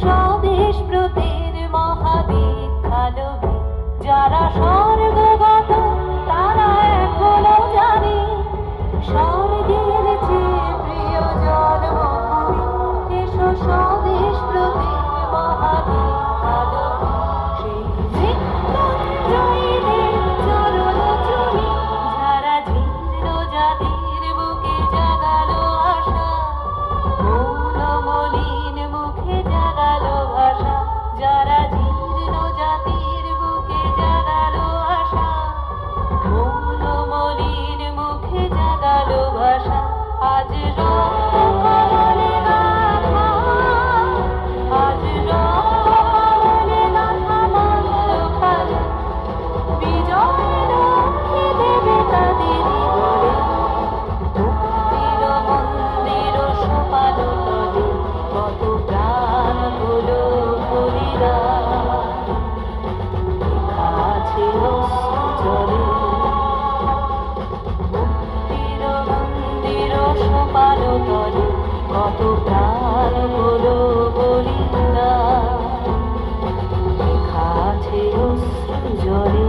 স্বদেশ প্রতির মহাদীক্ষালভী যারা স্বর্গগত তারা এখনো জানে স্বর্গের চেয়ে প্রিয় জন্মভূমি এসো স্বদেশ প্রতির মহাদীক্ষালভী সেই মৃত্যুঞ্জয়ীদের চরণ চুমি যারা জীর্ণ জাতির বুকে জাগালো আশা মৌন মলিন মুখে জাগালো ভাষা যারা জীর্ণ জাতির বুকে জাগালো আশা মৌন মলিন মুখে জাগালো ভাষা আজ রক্ত কমলে গাথা আজ রক্ত কমলে গাথা মাল্য খাজা বিজয় লক্ষ্মী দেবে তাদেরই বলে মুক্তির মন্দির সোপালো তলে কত প্রাণ হলো বলিদান লেখা আছে অশ্রু জলে মুক্তির মন্দির সোপালো তলে কত প্রাণ হলো বলিদান লেখা আছে অশ্রু জলে।